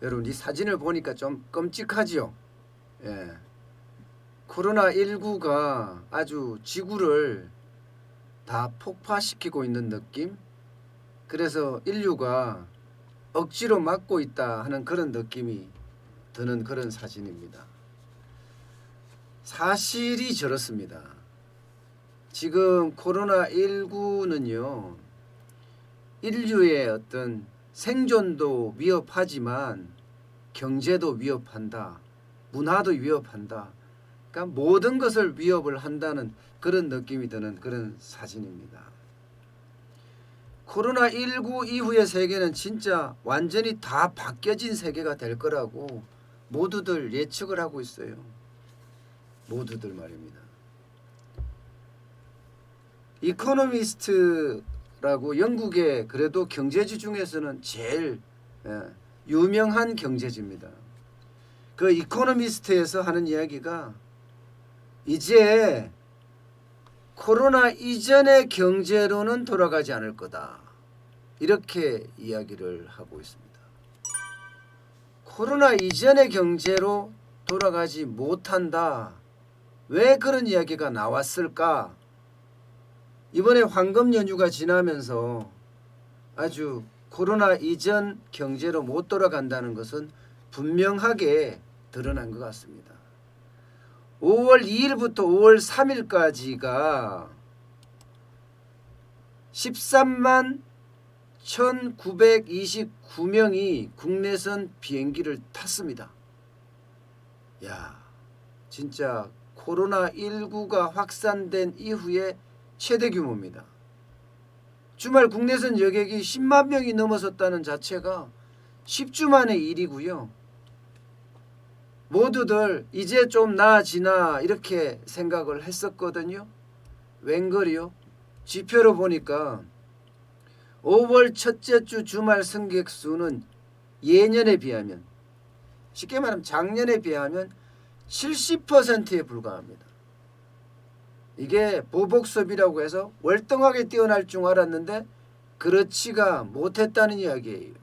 여러분 이 사진을 보니까 좀 끔찍하지요. 예. 코로나19가 아주 지구를 다 폭파시키고 있는 느낌? 그래서 인류가 억지로 막고 있다 하는 그런 느낌이 드는 그런 사진입니다. 사실이 저렇습니다. 지금 코로나19는요, 인류의 어떤 생존도 위협하지만 경제도 위협한다, 문화도 위협한다. 그러니까 모든 것을 위협을 한다는 그런 느낌이 드는 그런 사진입니다. 코로나19 이후의 세계는 진짜 완전히 다 바뀌어진 세계가 될 거라고 모두들 예측을 하고 있어요. 모두들 말입니다. 이코노미스트라고 영국의 그래도 경제지 중에서는 제일 유명한 경제지입니다. 그 이코노미스트에서 하는 이야기가 이제 코로나 이전의 경제로는 돌아가지 않을 거다. 이렇게 이야기를 하고 있습니다. 코로나 이전의 경제로 돌아가지 못한다. 왜 그런 이야기가 나왔을까? 이번에 황금 연휴가 지나면서 아주 코로나 이전 경제로 못 돌아간다는 것은 분명하게 드러난 것 같습니다. 5월 2일부터 5월 3일까지가 13만 1929명이 국내선 비행기를 탔습니다. 야, 진짜 코로나19가 확산된 이후에 최대 규모입니다. 주말 국내선 여객이 10만 명이 넘어섰다는 자체가 10주 만의 일이고요. 모두들 이제 좀 나아지나 이렇게 생각을 했었거든요. 웬걸요? 지표로 보니까 5월 첫째 주 주말 승객 수는 예년에 비하면, 쉽게 말하면 작년에 비하면 70%에 불과합니다. 이게 보복섭이라고 해서 월등하게 뛰어날 줄 알았는데 그렇지가 못했다는 이야기예요.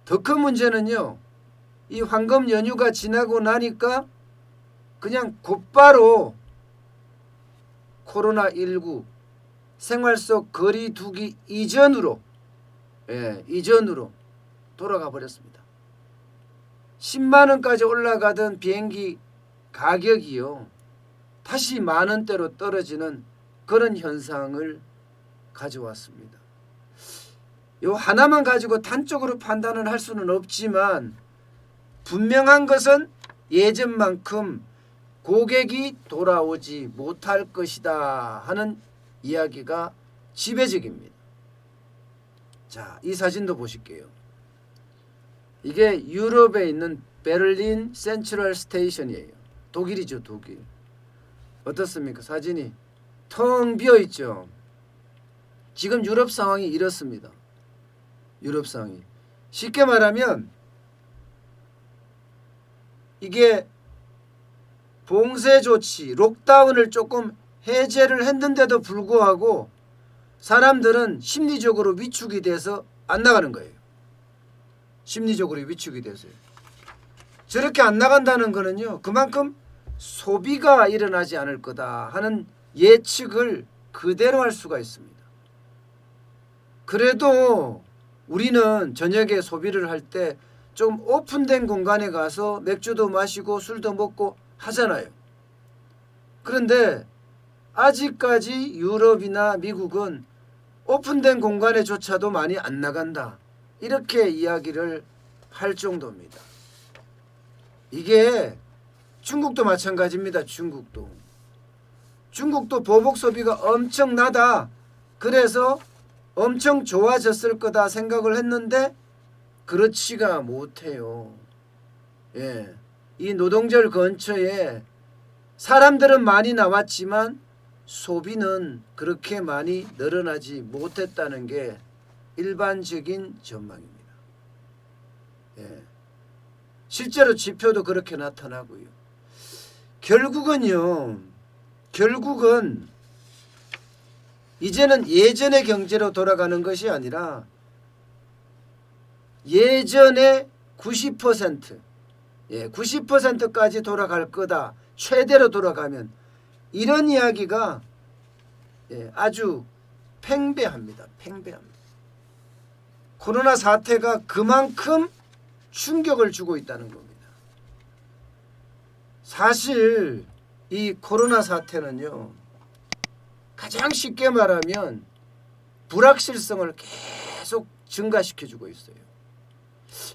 더 큰 문제는요, 이 황금 연휴가 지나고 나니까 그냥 곧바로 코로나19 생활 속 거리 두기 이전으로 돌아가 버렸습니다. 10만 원까지 올라가던 비행기 가격이요, 다시 만 원대로 떨어지는 그런 현상을 가져왔습니다. 요 하나만 가지고 단적으로 판단을 할 수는 없지만 분명한 것은 예전만큼 고객이 돌아오지 못할 것이다 하는 이야기가 지배적입니다. 자, 이 사진도 보실게요. 이게 유럽에 있는 베를린 센트럴 스테이션이에요. 독일이죠, 독일. 어떻습니까? 사진이 텅 비어 있죠. 지금 유럽 상황이 이렇습니다. 유럽 상황이. 쉽게 말하면 이게 봉쇄 조치, 록다운을 조금 해제를 했는데도 불구하고 사람들은 심리적으로 위축이 돼서 안 나가는 거예요. 심리적으로 위축이 돼서요. 저렇게 안 나간다는 거는요, 그만큼 소비가 일어나지 않을 거다 하는 예측을 그대로 할 수가 있습니다. 그래도 우리는 저녁에 소비를 할 때 좀 오픈된 공간에 가서 맥주도 마시고 술도 먹고 하잖아요. 그런데 아직까지 유럽이나 미국은 오픈된 공간에조차도 많이 안 나간다, 이렇게 이야기를 할 정도입니다. 이게 중국도 마찬가지입니다. 중국도 보복 소비가 엄청나다, 그래서 엄청 좋아졌을 거다 생각을 했는데 그렇지가 못해요. 예, 이 노동절 근처에 사람들은 많이 나왔지만 소비는 그렇게 많이 늘어나지 못했다는 게 일반적인 전망입니다. 예, 실제로 지표도 그렇게 나타나고요. 결국은 이제는 예전의 경제로 돌아가는 것이 아니라 예전에 90% 90%까지 돌아갈 거다. 최대로 돌아가면 이런 이야기가 아주 팽배합니다. 팽배합니다. 코로나 사태가 그만큼 충격을 주고 있다는 겁니다. 사실 이 코로나 사태는요, 가장 쉽게 말하면 불확실성을 계속 증가시켜주고 있어요.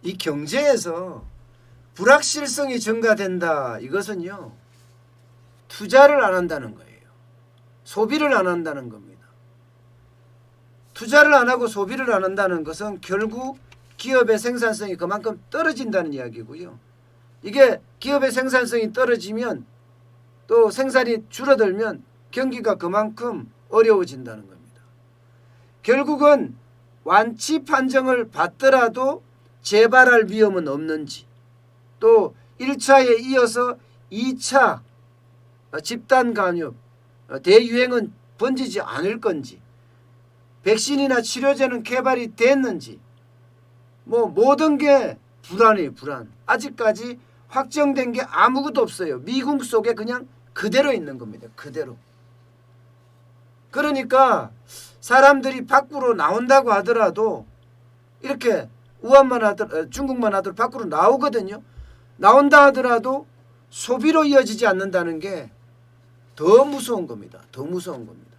이 경제에서 불확실성이 증가된다. 이것은요, 투자를 안 한다는 거예요. 소비를 안 한다는 겁니다. 투자를 안 하고 소비를 안 한다는 것은 결국 기업의 생산성이 그만큼 떨어진다는 이야기고요. 이게 기업의 생산성이 떨어지면 또 생산이 줄어들면 경기가 그만큼 어려워진다는 겁니다. 결국은 완치 판정을 받더라도 재발할 위험은 없는지, 또 1차에 이어서 2차 집단 감염, 대유행은 번지지 않을 건지, 백신이나 치료제는 개발이 됐는지, 모든 게 불안해요. 불안. 아직까지 확정된 게 아무것도 없어요. 미궁 속에 그냥 그대로 있는 겁니다. 그대로. 그러니까 사람들이 밖으로 나온다고 하더라도 이렇게 우한만 하더라도, 중국만 하더라도 밖으로 나오거든요. 나온다 하더라도 소비로 이어지지 않는다는 게 더 무서운 겁니다. 더 무서운 겁니다.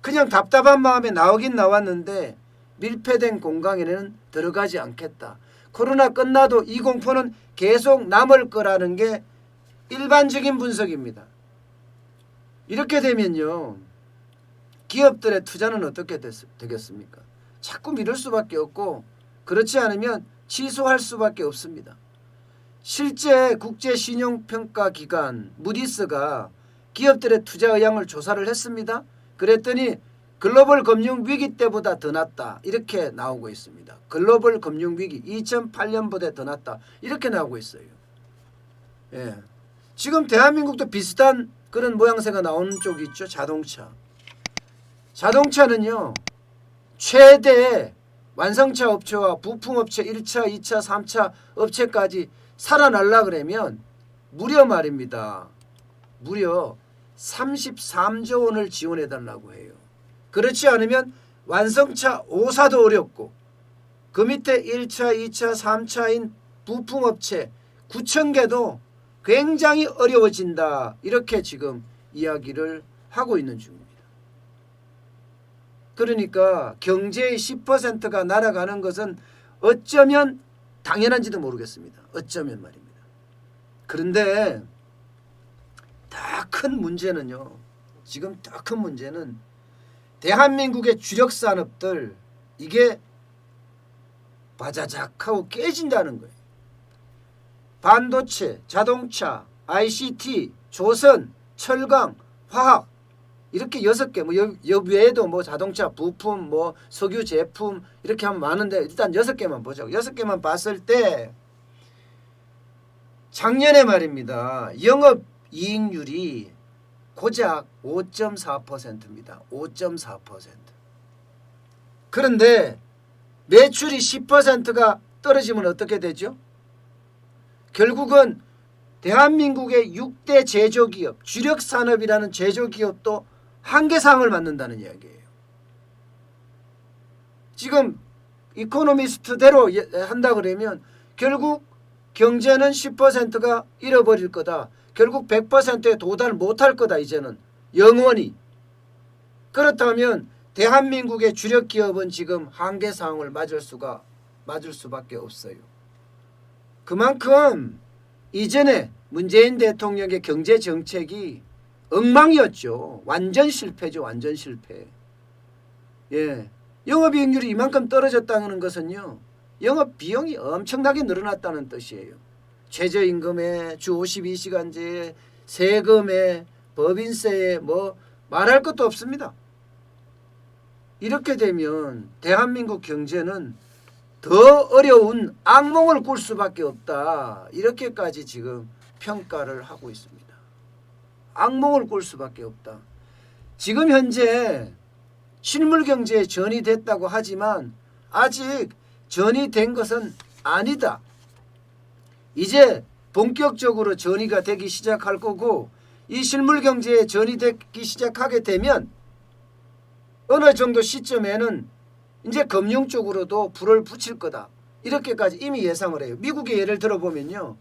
그냥 답답한 마음에 나오긴 나왔는데 밀폐된 공간에는 들어가지 않겠다. 코로나 끝나도 이 공포는 계속 남을 거라는 게 일반적인 분석입니다. 이렇게 되면요, 기업들의 투자는 어떻게 되겠습니까? 자꾸 미룰 수밖에 없고, 그렇지 않으면 취소할 수밖에 없습니다. 실제 국제신용평가기관 무디스가 기업들의 투자 의향을 조사를 했습니다. 그랬더니 글로벌 금융위기 때보다 더 낫다. 이렇게 나오고 있습니다. 글로벌 금융위기 2008년보다 더 낫다. 이렇게 나오고 있어요. 지금 대한민국도 비슷한 그런 모양새가 나오는 쪽이 있죠. 자동차. 자동차는요, 최대 완성차 업체와 부품업체 1차, 2차, 3차 업체까지 살아날라 그러면 무려 말입니다. 무려 33조 원을 지원해 달라고 해요. 그렇지 않으면 완성차 5사도 어렵고, 그 밑에 1차, 2차, 3차인 부품업체 9,000개도 굉장히 어려워진다. 이렇게 지금 이야기를 하고 있는 중입니다. 그러니까 경제의 10%가 날아가는 것은 어쩌면 당연한지도 모르겠습니다. 어쩌면 말입니다. 그런데 더 큰 문제는요, 지금 더 큰 문제는 대한민국의 주력 산업들, 이게 바자작 하고 깨진다는 거예요. 반도체, 자동차, ICT, 조선, 철강, 화학, 이렇게 6개, 여 외에도 자동차 부품, 석유 제품 이렇게 하면 많은데 일단 6개만 보자고. 6개만 봤을 때 작년에 말입니다. 영업이익률이 고작 5.4%입니다. 5.4%. 그런데 매출이 10%가 떨어지면 어떻게 되죠? 결국은 대한민국의 6대 제조기업, 주력산업이라는 제조기업도 한계상을 맞는다는 이야기예요. 지금 이코노미스트대로 한다 그러면 결국 경제는 10%가 잃어버릴 거다. 결국 100%에 도달 못할 거다. 이제는 영원히. 그렇다면 대한민국의 주력 기업은 지금 한계상을 맞을 수밖에 없어요. 그만큼 이전에 문재인 대통령의 경제 정책이 엉망이었죠. 완전 실패죠. 완전 실패. 영업이익률이 이만큼 떨어졌다는 것은요, 영업 비용이 엄청나게 늘어났다는 뜻이에요. 최저임금에 주 52시간제에 세금에 법인세에 말할 것도 없습니다. 이렇게 되면 대한민국 경제는 더 어려운 악몽을 꿀 수밖에 없다. 이렇게까지 지금 평가를 하고 있습니다. 악몽을 꿀 수밖에 없다. 지금 현재 실물경제에 전이됐다고 하지만 아직 전이된 것은 아니다. 이제 본격적으로 전이가 되기 시작할 거고 이 실물경제에 전이되기 시작하게 되면 어느 정도 시점에는 이제 금융 쪽으로도 불을 붙일 거다. 이렇게까지 이미 예상을 해요. 미국의 예를 들어보면요.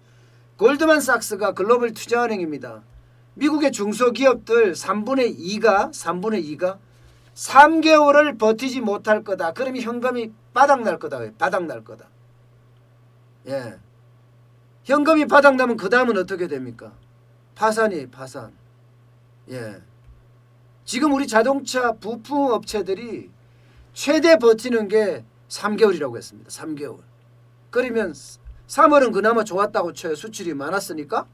골드만삭스가 글로벌 투자은행입니다. 미국의 중소기업들 3분의 2가 3개월을 버티지 못할 거다. 그러면 현금이 바닥날 거다. 바닥날 거다. 예. 현금이 바닥나면 그 다음은 어떻게 됩니까? 파산이 파산. 예. 지금 우리 자동차 부품 업체들이 최대 버티는 게 3개월이라고 했습니다. 3개월. 그러면 3월은 그나마 좋았다고 쳐요. 수출이 많았으니까.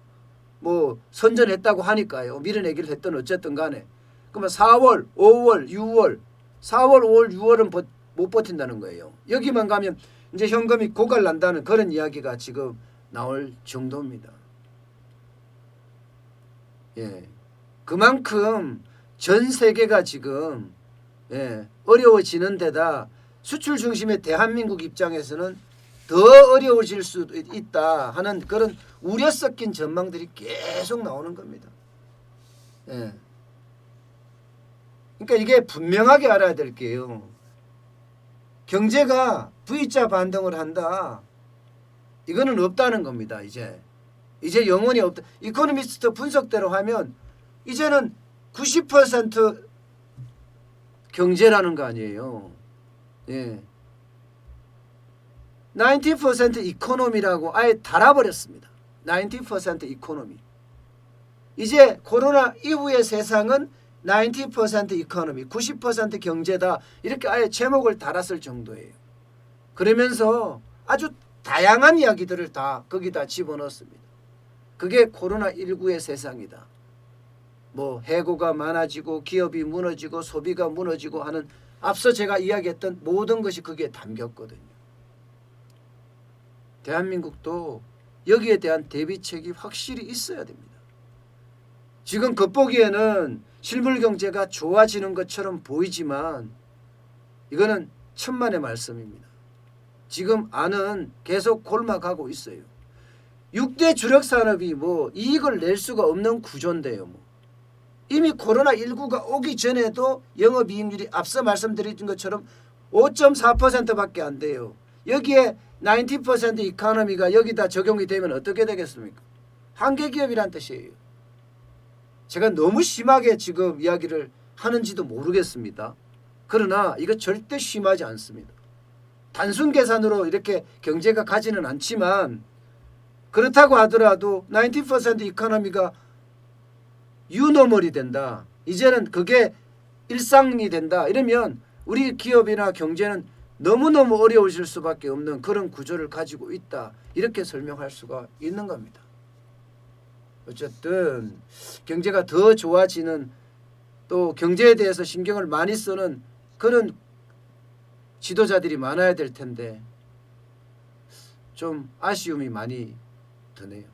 뭐 선전했다고 하니까요. 밀어내기를 했던 어쨌든 간에. 그러면 4월, 5월, 6월, 4월, 5월, 6월은 못 버틴다는 거예요. 여기만 가면 이제 현금이 고갈난다는 그런 이야기가 지금 나올 정도입니다. 예. 그만큼 전 세계가 지금 어려워지는 데다 수출 중심의 대한민국 입장에서는 더 어려워질 수도 있다 하는 그런 우려 섞인 전망들이 계속 나오는 겁니다. 예. 그러니까 이게 분명하게 알아야 될 게요. 경제가 V자 반등을 한다. 이거는 없다는 겁니다. 이제 영원히 없다. 이코노미스트 분석대로 하면 이제는 90% 경제라는 거 아니에요. 예. 90% 이코노미라고 아예 달아버렸습니다. 90% 이코노미. 이제 코로나 이후의 세상은 90% 이코노미, 90% 경제다. 이렇게 아예 제목을 달았을 정도예요. 그러면서 아주 다양한 이야기들을 다 거기다 집어넣습니다. 그게 코로나19의 세상이다. 뭐 해고가 많아지고 기업이 무너지고 소비가 무너지고 하는 앞서 제가 이야기했던 모든 것이 거기에 담겼거든요. 대한민국도 여기에 대한 대비책이 확실히 있어야 됩니다. 지금 겉보기에는 실물경제가 좋아지는 것처럼 보이지만 이거는 천만의 말씀입니다. 지금 안은 계속 골마가고 있어요. 6대 주력 산업이 뭐 이익을 낼 수가 없는 구조인데요. 뭐. 이미 코로나19가 오기 전에도 영업이익률이 앞서 말씀드린 것처럼 5.4%밖에 안 돼요. 여기에 90% 이코노미가 여기다 적용이 되면 어떻게 되겠습니까? 한계기업이란 뜻이에요. 제가 너무 심하게 지금 이야기를 하는지도 모르겠습니다. 그러나 이거 절대 심하지 않습니다. 단순 계산으로 이렇게 경제가 가지는 않지만 그렇다고 하더라도 90% 이코노미가 유노멀이 된다. 이제는 그게 일상이 된다. 이러면 우리 기업이나 경제는 너무너무 어려워질 수밖에 없는 그런 구조를 가지고 있다. 이렇게 설명할 수가 있는 겁니다. 어쨌든 경제가 더 좋아지는 또 경제에 대해서 신경을 많이 쓰는 그런 지도자들이 많아야 될 텐데 좀 아쉬움이 많이 드네요.